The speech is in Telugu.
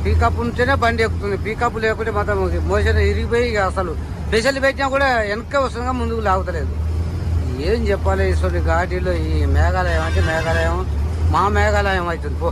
పీకప్ ఉంటేనే బండి ఎక్కుతుంది. పీకప్ లేకుంటే మొత్తం మోషన్ ఇరిగిపోయి ఇక అసలు స్పెషల్ పెట్టినా కూడా వెనక్కే వస్తుందిగా ముందుకు లాగుతలేదు. ఏం చెప్పాలి ఈశ్వరుడి ఘాటీలో ఈ మేఘాలయం అంటే మేఘాలయం మా మేఘాలయం అవుతుంది పో.